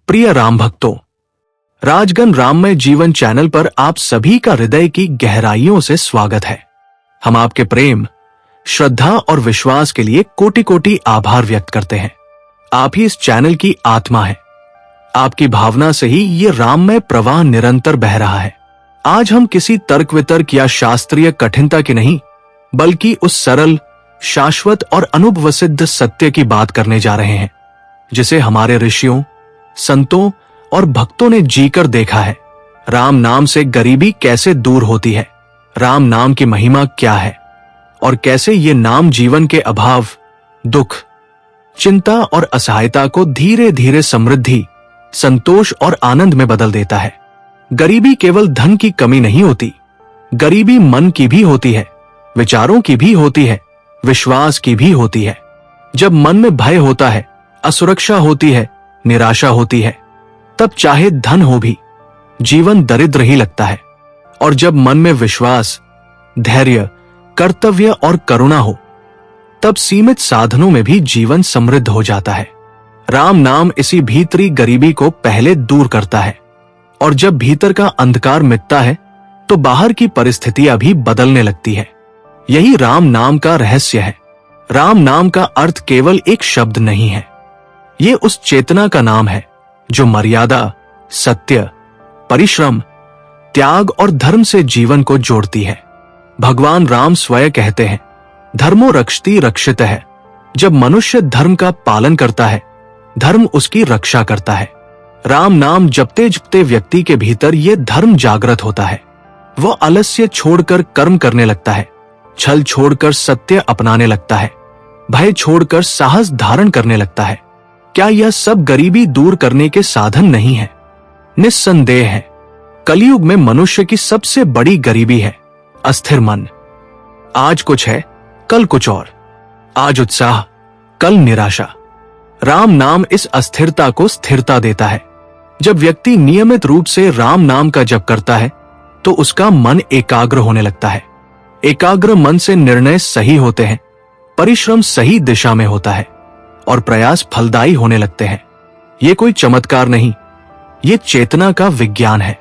प्रिय राम भक्तों, राजगण राममय जीवन चैनल पर आप सभी का हृदय की गहराइयों से स्वागत है। हम आपके प्रेम, श्रद्धा और विश्वास के लिए कोटि कोटि आभार व्यक्त करते हैं। आप ही इस चैनल की आत्मा है। आपकी भावना से ही ये राममय प्रवाह निरंतर बह रहा है। आज हम किसी तर्क वितर्क या शास्त्रीय कठिनता की नहीं, बल्कि उस सरल, शाश्वत और अनुभवसिद्ध सत्य की बात करने जा रहे हैं, जिसे हमारे ऋषियों, संतों और भक्तों ने जीकर देखा है। राम नाम से गरीबी कैसे दूर होती है, राम नाम की महिमा क्या है और कैसे ये नाम जीवन के अभाव, दुख, चिंता और असहायता को धीरे धीरे समृद्धि, संतोष और आनंद में बदल देता है। गरीबी केवल धन की कमी नहीं होती, गरीबी मन की भी होती है, विचारों की भी होती है, विश्वास की भी होती है। जब मन में भय होता है, असुरक्षा होती है, निराशा होती है, तब चाहे धन हो भी जीवन दरिद्र ही लगता है। और जब मन में विश्वास, धैर्य, कर्तव्य और करुणा हो, तब सीमित साधनों में भी जीवन समृद्ध हो जाता है। राम नाम इसी भीतरी गरीबी को पहले दूर करता है, और जब भीतर का अंधकार मिटता है तो बाहर की परिस्थितियां भी बदलने लगती है। यही राम नाम का रहस्य है। राम नाम का अर्थ केवल एक शब्द नहीं है, ये उस चेतना का नाम है जो मर्यादा, सत्य, परिश्रम, त्याग और धर्म से जीवन को जोड़ती है। भगवान राम स्वयं कहते हैं, धर्मो रक्षति रक्षित है। जब मनुष्य धर्म का पालन करता है, धर्म उसकी रक्षा करता है। राम नाम जपते जपते व्यक्ति के भीतर यह धर्म जागृत होता है। वह आलस्य छोड़कर कर्म करने लगता है, छल छोड़कर सत्य अपनाने लगता है, भय छोड़कर साहस धारण करने लगता है। क्या यह सब गरीबी दूर करने के साधन नहीं है? निस्संदेह है। कलयुग में मनुष्य की सबसे बड़ी गरीबी है अस्थिर मन। आज कुछ है, कल कुछ और। आज उत्साह, कल निराशा। राम नाम इस अस्थिरता को स्थिरता देता है। जब व्यक्ति नियमित रूप से राम नाम का जप करता है तो उसका मन एकाग्र होने लगता है। एकाग्र मन से निर्णय सही होते हैं, परिश्रम सही दिशा में होता है और प्रयास फलदायी होने लगते हैं। ये कोई चमत्कार नहीं, ये चेतना का विज्ञान है।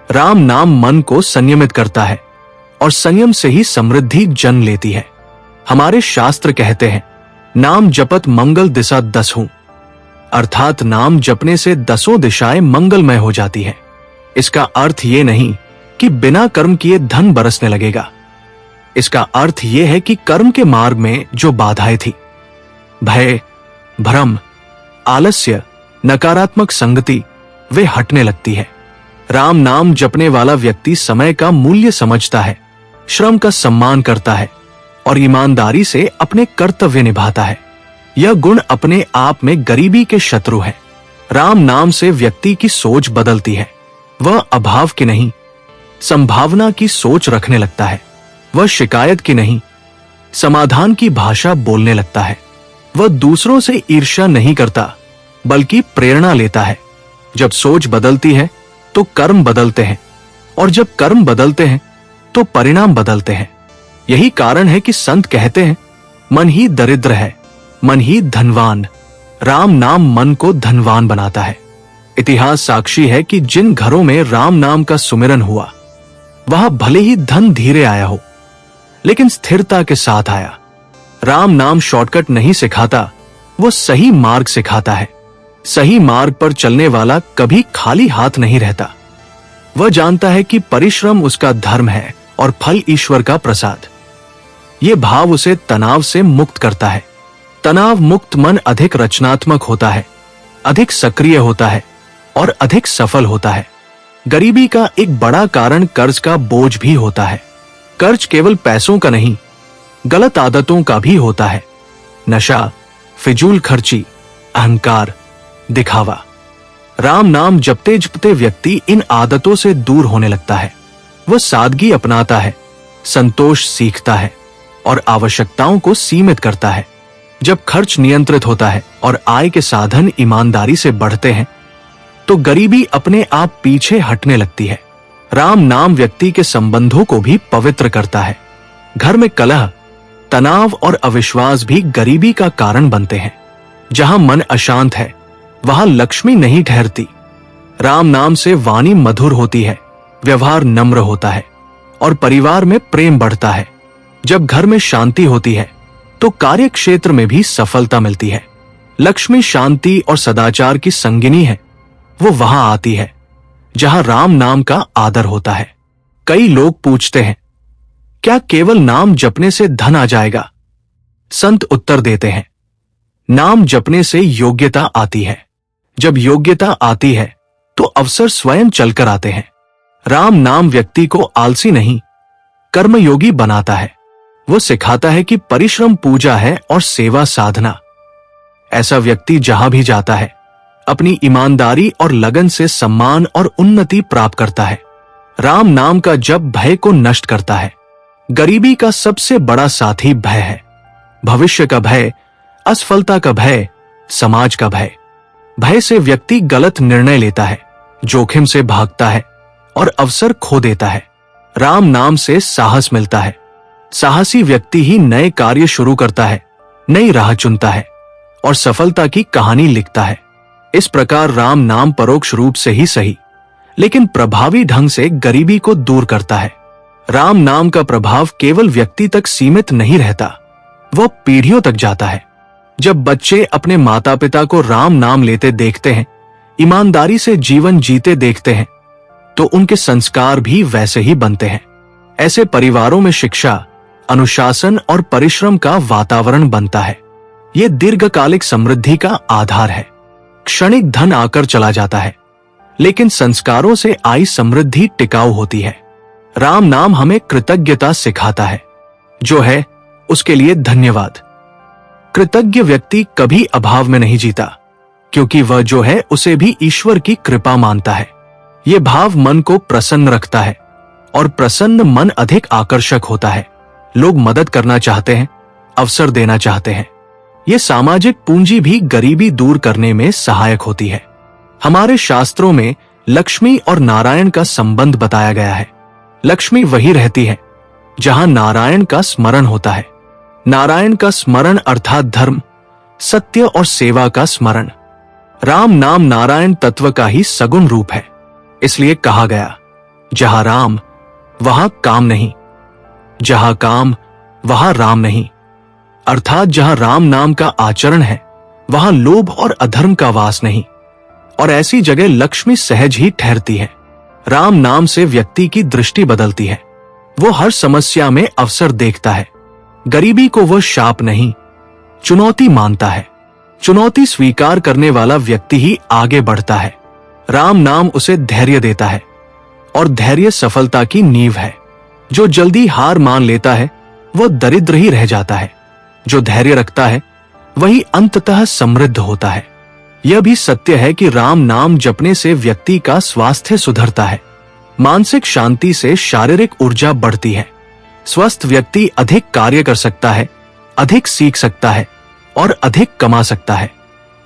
राम नाम मन को संयमित करता है और संयम से ही समृद्धि जन्म लेती है। हमारे शास्त्र कहते हैं, नाम जपत मंगल दिशा 10 हूं, अर्थात नाम जपने से 10 दिशाएं मंगलमय हो जाती है। इसका अर्थ ये नहीं कि बिना कर्म किए धन बरसने लगेगा। इसका अर्थ यह है कि कर्म के मार्ग में जो बाधाएं थी, भय, भ्रम, आलस्य, नकारात्मक संगति, वे हटने लगती है। राम नाम जपने वाला व्यक्ति समय का मूल्य समझता है, श्रम का सम्मान करता है और ईमानदारी से अपने कर्तव्य निभाता है। यह गुण अपने आप में गरीबी के शत्रु है। राम नाम से व्यक्ति की सोच बदलती है। वह अभाव की नहीं, संभावना की सोच रखने लगता है। वह शिकायत की नहीं, समाधान की भाषा बोलने लगता है। वह दूसरों से ईर्ष्या नहीं करता, बल्कि प्रेरणा लेता है। जब सोच बदलती है तो कर्म बदलते हैं, और जब कर्म बदलते हैं तो परिणाम बदलते हैं। यही कारण है कि संत कहते हैं, मन ही दरिद्र है, मन ही धनवान। राम नाम मन को धनवान बनाता है। इतिहास साक्षी है कि जिन घरों में राम नाम का सुमिरन हुआ, वहां भले ही धन धीरे आया हो, लेकिन स्थिरता के साथ आया। राम नाम शॉर्टकट नहीं सिखाता, वो सही मार्ग सिखाता है। सही मार्ग पर चलने वाला कभी खाली हाथ नहीं रहता। वह जानता है कि परिश्रम उसका धर्म है और फल ईश्वर का प्रसाद। ये भाव उसे तनाव से मुक्त करता है। तनाव मुक्त मन अधिक रचनात्मक होता है, अधिक सक्रिय होता है और अधिक सफल होता है। गरीबी का एक बड़ा कारण कर्ज का बोझ भी होता है। कर्ज केवल पैसों का नहीं, गलत आदतों का भी होता है। नशा, फिजूल खर्ची, अहंकार, दिखावा। राम नाम जपते जपते व्यक्ति इन आदतों से दूर होने लगता है। वह सादगी अपनाता है, संतोष सीखता है और आवश्यकताओं को सीमित करता है। जब खर्च नियंत्रित होता है और आय के साधन ईमानदारी से बढ़ते हैं, तो गरीबी अपने आप पीछे हटने लगती है। राम नाम व्यक्ति के संबंधों को भी पवित्र करता है। घर में कलह, तनाव और अविश्वास भी गरीबी का कारण बनते हैं। जहां मन अशांत है, वहां लक्ष्मी नहीं ठहरती। राम नाम से वाणी मधुर होती है, व्यवहार नम्र होता है और परिवार में प्रेम बढ़ता है। जब घर में शांति होती है तो कार्य क्षेत्र में भी सफलता मिलती है। लक्ष्मी शांति और सदाचार की संगिनी है, वो वहां आती है जहां राम नाम का आदर होता है। कई लोग पूछते हैं, क्या केवल नाम जपने से धन आ जाएगा? संत उत्तर देते हैं, नाम जपने से योग्यता आती है। जब योग्यता आती है तो अवसर स्वयं चलकर आते हैं। राम नाम व्यक्ति को आलसी नहीं, कर्मयोगी बनाता है। वो सिखाता है कि परिश्रम पूजा है और सेवा साधना। ऐसा व्यक्ति जहां भी जाता है अपनी ईमानदारी और लगन से सम्मान और उन्नति प्राप्त करता है। राम नाम का जप भय को नष्ट करता है। गरीबी का सबसे बड़ा साथी भय है। भविष्य का भय, असफलता का भय, समाज का भय। भय से व्यक्ति गलत निर्णय लेता है, जोखिम से भागता है और अवसर खो देता है। राम नाम से साहस मिलता है। साहसी व्यक्ति ही नए कार्य शुरू करता है, नई राह चुनता है और सफलता की कहानी लिखता है। इस प्रकार राम नाम परोक्ष रूप से ही सही, लेकिन प्रभावी ढंग से गरीबी को दूर करता है। राम नाम का प्रभाव केवल व्यक्ति तक सीमित नहीं रहता, वह पीढ़ियों तक जाता है। जब बच्चे अपने माता पिता को राम नाम लेते देखते हैं, ईमानदारी से जीवन जीते देखते हैं, तो उनके संस्कार भी वैसे ही बनते हैं। ऐसे परिवारों में शिक्षा, अनुशासन और परिश्रम का वातावरण बनता है। यह दीर्घकालिक समृद्धि का आधार है। क्षणिक धन आकर चला जाता है, लेकिन संस्कारों से आई समृद्धि टिकाऊ होती है। राम नाम हमें कृतज्ञता सिखाता है। जो है उसके लिए धन्यवाद। कृतज्ञ व्यक्ति कभी अभाव में नहीं जीता, क्योंकि वह जो है उसे भी ईश्वर की कृपा मानता है। यह भाव मन को प्रसन्न रखता है और प्रसन्न मन अधिक आकर्षक होता है। लोग मदद करना चाहते हैं, अवसर देना चाहते हैं। यह सामाजिक पूंजी भी गरीबी दूर करने में सहायक होती है। हमारे शास्त्रों में लक्ष्मी और नारायण का संबंध बताया गया है। लक्ष्मी वही रहती है जहां नारायण का स्मरण होता है। नारायण का स्मरण अर्थात धर्म, सत्य और सेवा का स्मरण। राम नाम नारायण तत्व का ही सगुण रूप है। इसलिए कहा गया, जहां राम वहां काम नहीं, जहां काम वहां राम नहीं। अर्थात जहां राम नाम का आचरण है वहां लोभ और अधर्म का वास नहीं, और ऐसी जगह लक्ष्मी सहज ही ठहरती है। राम नाम से व्यक्ति की दृष्टि बदलती है। वो हर समस्या में अवसर देखता है। गरीबी को वह शाप नहीं, चुनौती मानता है। चुनौती स्वीकार करने वाला व्यक्ति ही आगे बढ़ता है। राम नाम उसे धैर्य देता है, और धैर्य सफलता की नींव है। जो जल्दी हार मान लेता है वो दरिद्र ही रह जाता है। जो धैर्य रखता है वही अंततः समृद्ध होता है। यह भी सत्य है कि राम नाम जपने से व्यक्ति का स्वास्थ्य सुधरता है। मानसिक शांति से शारीरिक ऊर्जा बढ़ती है। स्वस्थ व्यक्ति अधिक कार्य कर सकता है, अधिक सीख सकता है और अधिक कमा सकता है।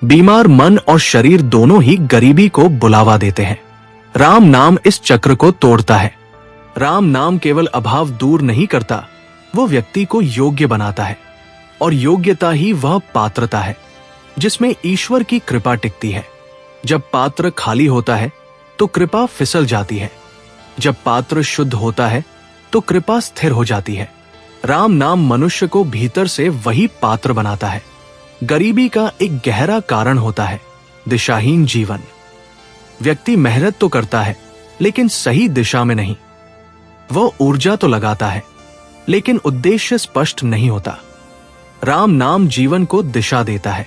बीमार मन और शरीर दोनों ही गरीबी को बुलावा देते हैं। राम नाम इस चक्र को तोड़ता है। राम नाम केवल अभाव दूर नहीं करता, वो व्यक्ति को योग्य बनाता है, और योग्यता ही वह पात्रता है जिसमें ईश्वर की कृपा टिकती है। जब पात्र खाली होता है तो कृपा फिसल जाती है। जब पात्र शुद्ध होता है तो कृपा स्थिर हो जाती है। राम नाम मनुष्य को भीतर से वही पात्र बनाता है। गरीबी का एक गहरा कारण होता है दिशाहीन जीवन। व्यक्ति मेहनत तो करता है लेकिन सही दिशा में नहीं। वह ऊर्जा तो लगाता है लेकिन उद्देश्य स्पष्ट नहीं होता। राम नाम जीवन को दिशा देता है।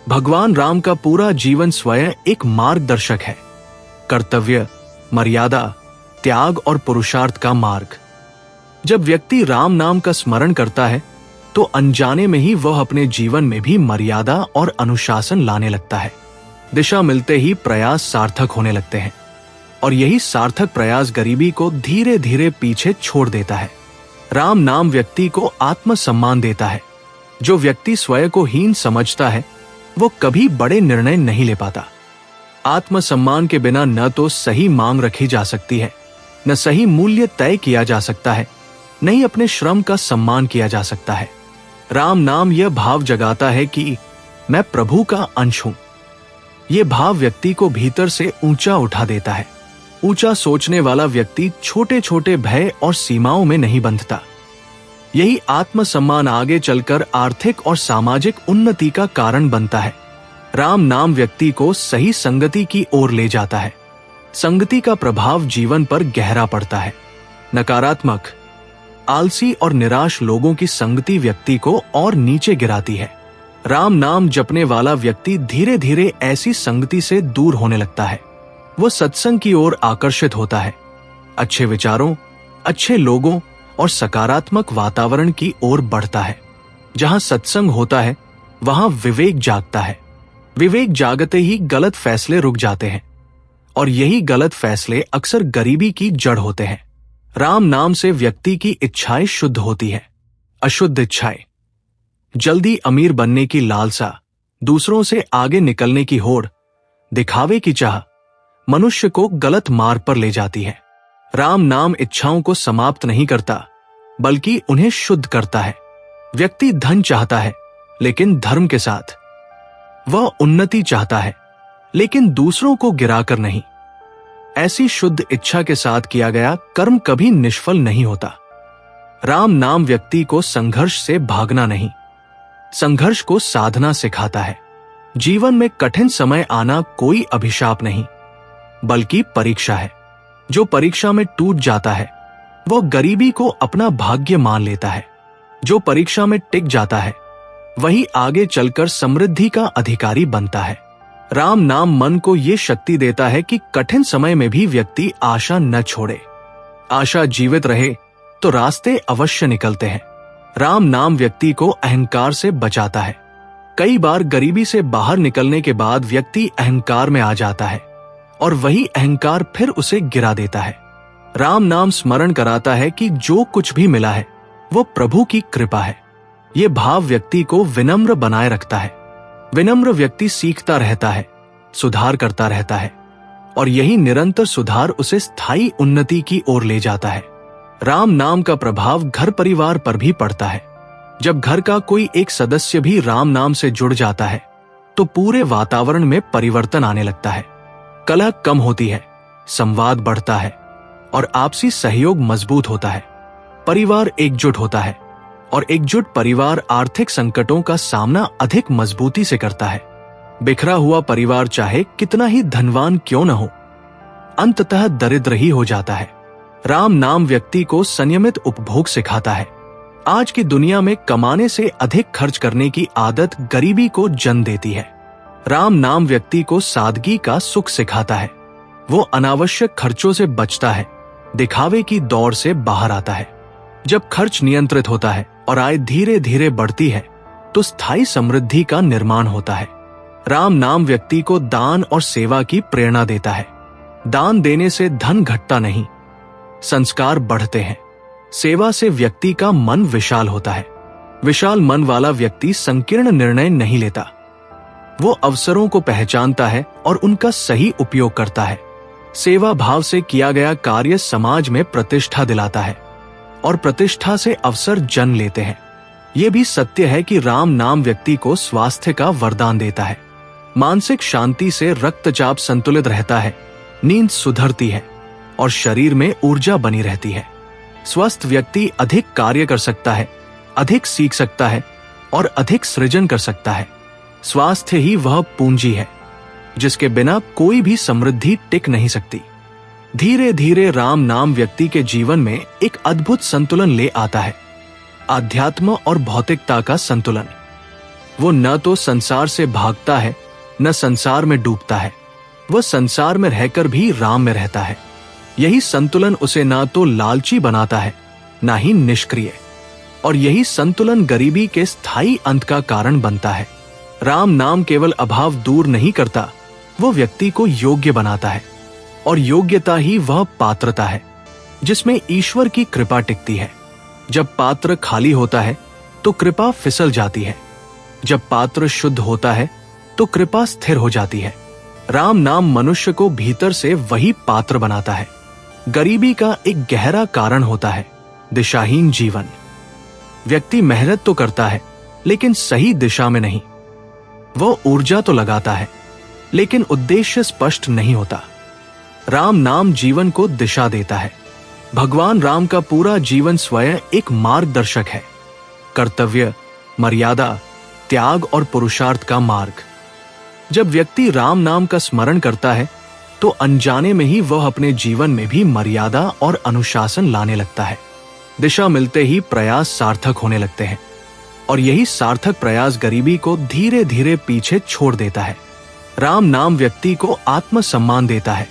भगवान राम का पूरा जीवन स्वयं एक मार्गदर्शक है। कर्तव्य, मर्यादा, त्याग और पुरुषार्थ का मार्ग। जब व्यक्ति राम नाम का स्मरण करता है तो अनजाने में ही वह अपने जीवन में भी मर्यादा और अनुशासन लाने लगता है। दिशा मिलते ही प्रयास सार्थक होने लगते हैं, और यही सार्थक प्रयास गरीबी को धीरे धीरे पीछे छोड़ देता है। राम नाम व्यक्ति को आत्मसम्मान देता है। जो व्यक्ति स्वयं को हीन समझता है वो कभी बड़े निर्णय नहीं ले पाता। आत्मसम्मान के बिना न तो सही मांग रखी जा सकती है, न सही मूल्य तय किया जा सकता है, न ही अपने श्रम का सम्मान किया जा सकता है। राम नाम यह भाव जगाता है कि मैं प्रभु का अंश हूं। ये भाव व्यक्ति को भीतर से ऊंचा उठा देता है। ऊंचा सोचने वाला व्यक्ति छोटे छोटे भय और सीमाओं में नहीं बंधता। यही आत्मसम्मान आगे चलकर आर्थिक और सामाजिक उन्नति का कारण बनता है। राम नाम व्यक्ति को सही संगति की ओर ले जाता है। संगति का प्रभाव जीवन पर गहरा पड़ता है। नकारात्मक, आलसी और निराश लोगों की संगति व्यक्ति को और नीचे गिराती है। राम नाम जपने वाला व्यक्ति धीरे धीरे ऐसी संगति से दूर होने लगता है। वो सत्संग की ओर आकर्षित होता है। अच्छे विचारों, अच्छे लोगों और सकारात्मक वातावरण की ओर बढ़ता है। जहां सत्संग होता है वहां विवेक जागता है। विवेक जागते ही गलत फैसले रुक जाते हैं और यही गलत फैसले अक्सर गरीबी की जड़ होते हैं। राम नाम से व्यक्ति की इच्छाएं शुद्ध होती है। अशुद्ध इच्छाएं, जल्दी अमीर बनने की लालसा, दूसरों से आगे निकलने की होड़, दिखावे की चाह मनुष्य को गलत मार्ग पर ले जाती है। राम नाम इच्छाओं को समाप्त नहीं करता बल्कि उन्हें शुद्ध करता है। व्यक्ति धन चाहता है लेकिन धर्म के साथ। वह उन्नति चाहता है लेकिन दूसरों को गिराकर नहीं। ऐसी शुद्ध इच्छा के साथ किया गया कर्म कभी निष्फल नहीं होता। राम नाम व्यक्ति को संघर्ष से भागना नहीं, संघर्ष को साधना सिखाता है। जीवन में कठिन समय आना कोई अभिशाप नहीं बल्कि परीक्षा है। जो परीक्षा में टूट जाता है वह गरीबी को अपना भाग्य मान लेता है। जो परीक्षा में टिक जाता है वही आगे चलकर समृद्धि का अधिकारी बनता है। राम नाम मन को ये शक्ति देता है कि कठिन समय में भी व्यक्ति आशा न छोड़े। आशा जीवित रहे तो रास्ते अवश्य निकलते हैं। राम नाम व्यक्ति को अहंकार से बचाता है। कई बार गरीबी से बाहर निकलने के बाद व्यक्ति अहंकार में आ जाता है और वही अहंकार फिर उसे गिरा देता है। राम नाम स्मरण कराता है कि जो कुछ भी मिला है वो प्रभु की कृपा है। ये भाव व्यक्ति को विनम्र बनाए रखता है। विनम्र व्यक्ति सीखता रहता है, सुधार करता रहता है और यही निरंतर सुधार उसे स्थायी उन्नति की ओर ले जाता है। राम नाम का प्रभाव घर परिवार पर भी पड़ता है। जब घर का कोई एक सदस्य भी राम नाम से जुड़ जाता है तो पूरे वातावरण में परिवर्तन आने लगता है। कलह कम होती है, संवाद बढ़ता है और आपसी सहयोग मजबूत होता है। परिवार एकजुट होता है और एकजुट परिवार आर्थिक संकटों का सामना अधिक मजबूती से करता है। बिखरा हुआ परिवार चाहे कितना ही धनवान क्यों न हो, अंततः दरिद्र ही हो जाता है। राम नाम व्यक्ति को संयमित उपभोग सिखाता है। आज की दुनिया में कमाने से अधिक खर्च करने की आदत गरीबी को जन्म देती है। राम नाम व्यक्ति को सादगी का सुख सिखाता है। वो अनावश्यक खर्चों से बचता है, दिखावे की दौड़ से बाहर आता है। जब खर्च नियंत्रित होता है और आय धीरे धीरे बढ़ती है तो स्थायी समृद्धि का निर्माण होता है। राम नाम व्यक्ति को दान और सेवा की प्रेरणा देता है। दान देने से धन घटता नहीं, संस्कार बढ़ते हैं। सेवा से व्यक्ति का मन विशाल होता है। विशाल मन वाला व्यक्ति संकीर्ण निर्णय नहीं लेता। वो अवसरों को पहचानता है और उनका सही उपयोग करता है। सेवा भाव से किया गया कार्य समाज में प्रतिष्ठा दिलाता है और प्रतिष्ठा से अवसर जन्म लेते हैं। ये भी सत्य है कि राम नाम व्यक्ति को स्वास्थ्य का वरदान देता है। मानसिक शांति से रक्तचाप संतुलित रहता है, नींद सुधरती है और शरीर में ऊर्जा बनी रहती है। स्वस्थ व्यक्ति अधिक कार्य कर सकता है, अधिक सीख सकता है और अधिक सृजन कर सकता है। स्वास्थ्य ही वह पूंजी है जिसके बिना कोई भी समृद्धि टिक नहीं सकती। धीरे धीरे राम नाम व्यक्ति के जीवन में एक अद्भुत संतुलन ले आता है, आध्यात्म और भौतिकता का संतुलन। वो न तो संसार से भागता है न संसार में डूबता है। वह संसार में रहकर भी राम में रहता है। यही संतुलन उसे ना तो लालची बनाता है ना ही निष्क्रिय, और यही संतुलन गरीबी के स्थायी अंत का कारण बनता है। राम नाम केवल अभाव दूर नहीं करता, वो व्यक्ति को योग्य बनाता है और योग्यता ही वह पात्रता है जिसमें ईश्वर की कृपा टिकती है। जब पात्र खाली होता है तो कृपा फिसल जाती है। जब पात्र शुद्ध होता है तो कृपा स्थिर हो जाती है। राम नाम मनुष्य को भीतर से वही पात्र बनाता है। गरीबी का एक गहरा कारण होता है दिशाहीन जीवन। व्यक्ति मेहनत तो करता है लेकिन सही दिशा में नहीं। वह ऊर्जा तो लगाता है लेकिन उद्देश्य स्पष्ट नहीं होता। राम नाम जीवन को दिशा देता है। भगवान राम का पूरा जीवन स्वयं एक मार्गदर्शक है। कर्तव्य, मर्यादा, त्याग और पुरुषार्थ का मार्ग। जब व्यक्ति राम नाम का स्मरण करता है तो अनजाने में ही वह अपने जीवन में भी मर्यादा और अनुशासन लाने लगता है। दिशा मिलते ही प्रयास सार्थक होने लगते हैं और यही सार्थक प्रयास गरीबी को धीरे धीरे पीछे छोड़ देता है। राम नाम व्यक्ति को आत्मसम्मान देता है।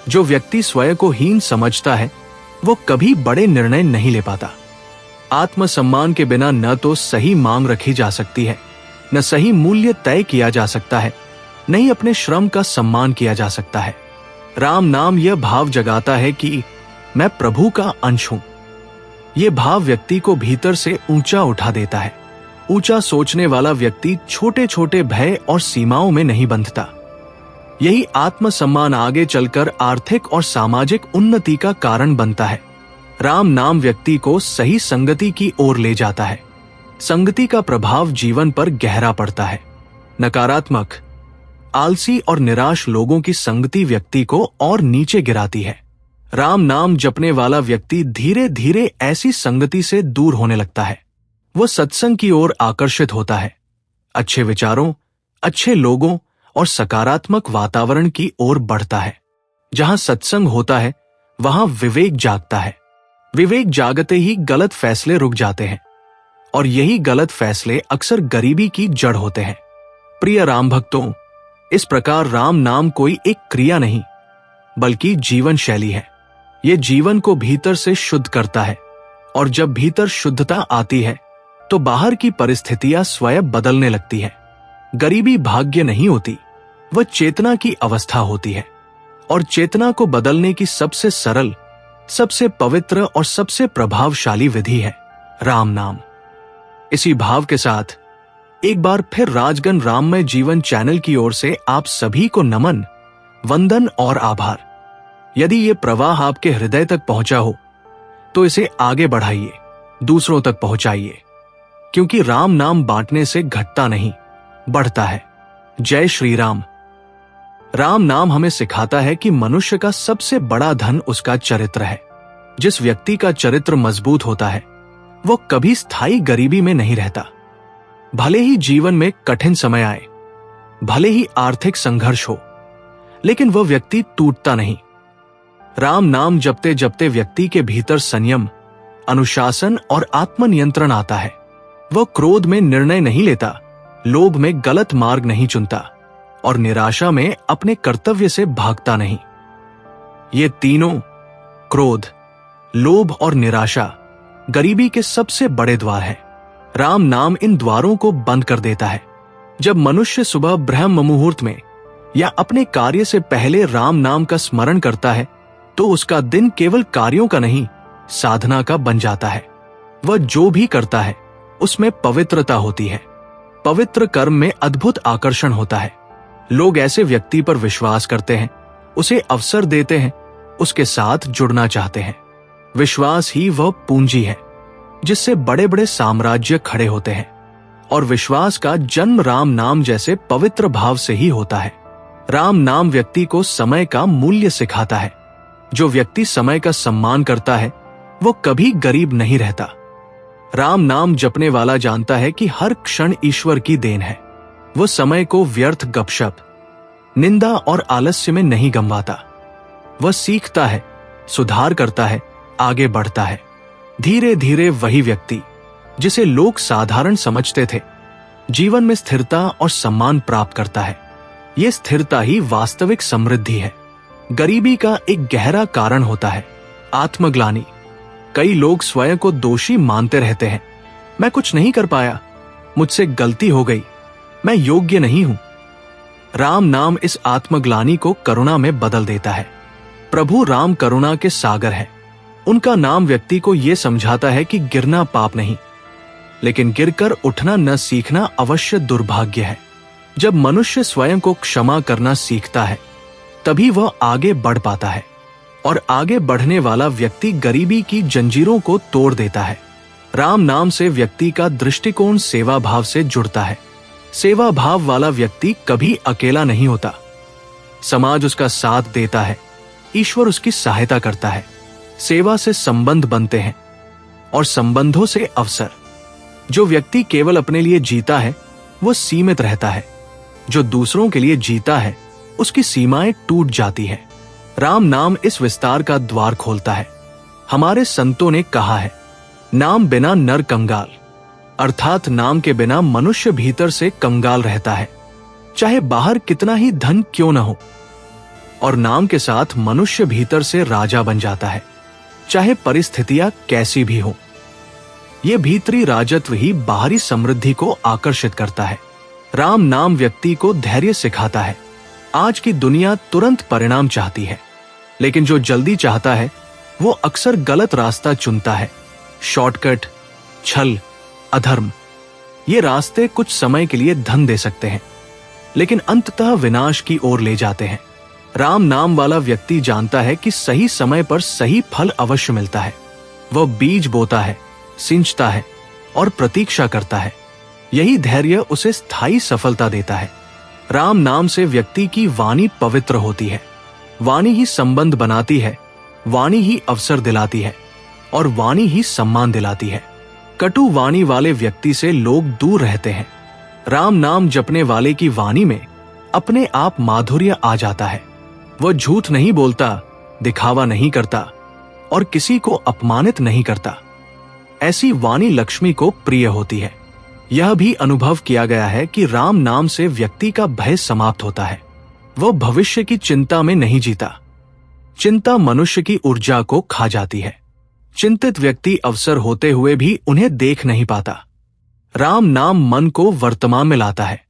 जो व्यक्ति स्वयं को हीन समझता है वो कभी बड़े निर्णय नहीं ले पाता। आत्मसम्मान के बिना न तो सही मांग रखी जा सकती है, न सही मूल्य तय किया जा सकता है, न ही अपने श्रम का सम्मान किया जा सकता है। राम नाम यह भाव जगाता है कि मैं प्रभु का अंश हूं। यह भाव व्यक्ति को भीतर से ऊंचा उठा देता है। ऊंचा सोचने वाला व्यक्ति छोटे छोटे भय और सीमाओं में नहीं बंधता। यही आत्मसम्मान आगे चलकर आर्थिक और सामाजिक उन्नति का कारण बनता है। राम नाम व्यक्ति को सही संगति की ओर ले जाता है। संगति का प्रभाव जीवन पर गहरा पड़ता है। नकारात्मक, आलसी और निराश लोगों की संगति व्यक्ति को और नीचे गिराती है। राम नाम जपने वाला व्यक्ति धीरे धीरे ऐसी संगति से दूर होने लगता है। वो सत्संग की ओर आकर्षित होता है। अच्छे विचारों, अच्छे लोगों और सकारात्मक वातावरण की ओर बढ़ता है। जहां सत्संग होता है वहां विवेक जागता है। विवेक जागते ही गलत फैसले रुक जाते हैं और यही गलत फैसले अक्सर गरीबी की जड़ होते हैं। प्रिय राम भक्तों, इस प्रकार राम नाम कोई एक क्रिया नहीं बल्कि जीवन शैली है। यह जीवन को भीतर से शुद्ध करता है और जब भीतर शुद्धता आती है तो बाहर की परिस्थितियां स्वयं बदलने लगती है। गरीबी भाग्य नहीं होती, वह चेतना की अवस्था होती है और चेतना को बदलने की सबसे सरल, सबसे पवित्र और सबसे प्रभावशाली विधि है राम नाम। इसी भाव के साथ एक बार फिर राजगण राममय जीवन चैनल की ओर से आप सभी को नमन, वंदन और आभार। यदि ये प्रवाह आपके हृदय तक पहुंचा हो तो इसे आगे बढ़ाइए, दूसरों तक पहुंचाइए, क्योंकि राम नाम बांटने से घटता नहीं, बढ़ता है। जय श्री राम। राम नाम हमें सिखाता है कि मनुष्य का सबसे बड़ा धन उसका चरित्र है। जिस व्यक्ति का चरित्र मजबूत होता है वो कभी स्थायी गरीबी में नहीं रहता। भले ही जीवन में कठिन समय आए, भले ही आर्थिक संघर्ष हो, लेकिन वह व्यक्ति टूटता नहीं। राम नाम जपते जपते व्यक्ति के भीतर संयम, अनुशासन और आत्मनियंत्रण आता है। वह क्रोध में निर्णय नहीं लेता, लोभ में गलत मार्ग नहीं चुनता और निराशा में अपने कर्तव्य से भागता नहीं। ये तीनों, क्रोध, लोभ और निराशा, गरीबी के सबसे बड़े द्वार हैं। राम नाम इन द्वारों को बंद कर देता है। जब मनुष्य सुबह ब्रह्म मुहूर्त में या अपने कार्य से पहले राम नाम का स्मरण करता है तो उसका दिन केवल कार्यों का नहीं, साधना का बन जाता है। वह जो भी करता है उसमें पवित्रता होती है। पवित्र कर्म में अद्भुत आकर्षण होता है। लोग ऐसे व्यक्ति पर विश्वास करते हैं, उसे अवसर देते हैं, उसके साथ जुड़ना चाहते हैं। विश्वास ही वह पूंजी है जिससे बड़े बड़े साम्राज्य खड़े होते हैं और विश्वास का जन्म राम नाम जैसे पवित्र भाव से ही होता है। राम नाम व्यक्ति को समय का मूल्य सिखाता है। जो व्यक्ति समय का सम्मान करता है वो कभी गरीब नहीं रहता। राम नाम जपने वाला जानता है कि हर क्षण ईश्वर की देन है। वो समय को व्यर्थ गपशप, निंदा और आलस्य में नहीं गंवाता। वह सीखता है, सुधार करता है, आगे बढ़ता है। धीरे धीरे वही व्यक्ति जिसे लोग साधारण समझते थे जीवन में स्थिरता और सम्मान प्राप्त करता है। यह स्थिरता ही वास्तविक समृद्धि है। गरीबी का एक गहरा कारण होता है आत्मग्लानि। कई लोग स्वयं को दोषी मानते रहते हैं। मैं कुछ नहीं कर पाया, मुझसे गलती हो गई, मैं योग्य नहीं हूं। राम नाम इस आत्मग्लानि को करुणा में बदल देता है। प्रभु राम करुणा के सागर है। उनका नाम व्यक्ति को यह समझाता है कि गिरना पाप नहीं, लेकिन गिरकर उठना न सीखना अवश्य दुर्भाग्य है। जब मनुष्य स्वयं को क्षमा करना सीखता है तभी वह आगे बढ़ पाता है और आगे बढ़ने वाला व्यक्ति गरीबी की जंजीरों को तोड़ देता है। राम नाम से व्यक्ति का दृष्टिकोण सेवा भाव से जुड़ता है। सेवा भाव वाला व्यक्ति कभी अकेला नहीं होता, समाज उसका साथ देता है, ईश्वर उसकी सहायता करता है, सेवा से संबंध बनते हैं और संबंधों से अवसर। जो व्यक्ति केवल अपने लिए जीता है वो सीमित रहता है, जो दूसरों के लिए जीता है उसकी सीमाएं टूट जाती है। राम नाम इस विस्तार का द्वार खोलता है। हमारे संतों ने कहा है, नाम बिना नर कंगाल, अर्थात नाम के बिना मनुष्य भीतर से कंगाल रहता है, चाहे बाहर कितना ही धन क्यों न हो। और नाम के साथ मनुष्य भीतर से राजा बन जाता है, चाहे परिस्थितियां कैसी भी हो। यह भीतरी राजत्व ही बाहरी समृद्धि को आकर्षित करता है। राम नाम व्यक्ति को धैर्य सिखाता है। आज की दुनिया तुरंत परिणाम चाहती है, लेकिन जो जल्दी चाहता है वो अक्सर गलत रास्ता चुनता है। शॉर्टकट, छल, अधर्म, ये रास्ते कुछ समय के लिए धन दे सकते हैं, लेकिन अंततः विनाश की ओर ले जाते हैं। राम नाम वाला व्यक्ति जानता है कि सही समय पर सही फल अवश्य मिलता है। वह बीज बोता है, सिंचता है और प्रतीक्षा करता है। यही धैर्य उसे स्थायी सफलता देता है। राम नाम से व्यक्ति की वाणी पवित्र होती है। वाणी ही संबंध बनाती है, वाणी ही अवसर दिलाती है और वाणी ही सम्मान दिलाती है। कटु वाणी वाले व्यक्ति से लोग दूर रहते हैं। राम नाम जपने वाले की वाणी में अपने आप माधुर्य आ जाता है। वह झूठ नहीं बोलता, दिखावा नहीं करता और किसी को अपमानित नहीं करता। ऐसी वाणी लक्ष्मी को प्रिय होती है। यह भी अनुभव किया गया है कि राम नाम से व्यक्ति का भय समाप्त होता है। वह भविष्य की चिंता में नहीं जीता। चिंता मनुष्य की ऊर्जा को खा जाती है। चिंतित व्यक्ति अवसर होते हुए भी उन्हें देख नहीं पाता। राम नाम मन को वर्तमान में लाता है।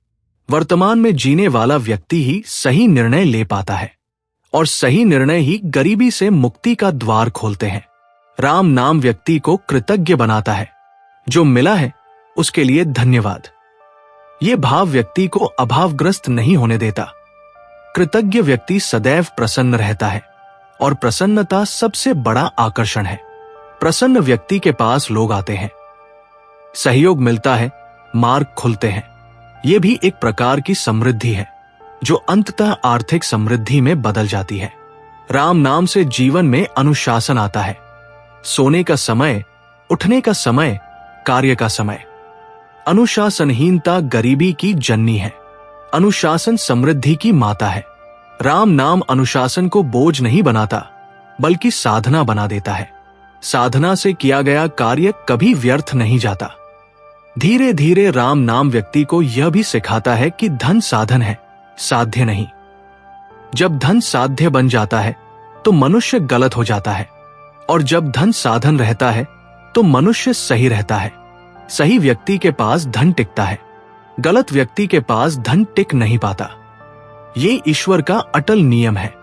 वर्तमान में जीने वाला व्यक्ति ही सही निर्णय ले पाता है और सही निर्णय ही गरीबी से मुक्ति का द्वार खोलते हैं। राम नाम व्यक्ति को कृतज्ञ बनाता है। जो मिला है उसके लिए धन्यवाद। ये भाव व्यक्ति को अभावग्रस्त नहीं होने देता। कृतज्ञ व्यक्ति सदैव प्रसन्न रहता है और प्रसन्नता सबसे बड़ा आकर्षण है। प्रसन्न व्यक्ति के पास लोग आते हैं, सहयोग मिलता है, मार्ग खुलते हैं। ये भी एक प्रकार की समृद्धि है जो अंततः आर्थिक समृद्धि में बदल जाती है। राम नाम से जीवन में अनुशासन आता है। सोने का समय, उठने का समय, कार्य का समय। अनुशासनहीनता गरीबी की जननी है। अनुशासन समृद्धि की माता है। राम नाम अनुशासन को बोझ नहीं बनाता, बल्कि साधना बना देता है। साधना से किया गया कार्य कभी व्यर्थ नहीं जाता। धीरे धीरे राम नाम व्यक्ति को यह भी सिखाता है कि धन साधन है, साध्य नहीं। जब धन साध्य बन जाता है तो मनुष्य गलत हो जाता है, और जब धन साधन रहता है तो मनुष्य सही रहता है। सही व्यक्ति के पास धन टिकता है, गलत व्यक्ति के पास धन टिक नहीं पाता। ये ईश्वर का अटल नियम है।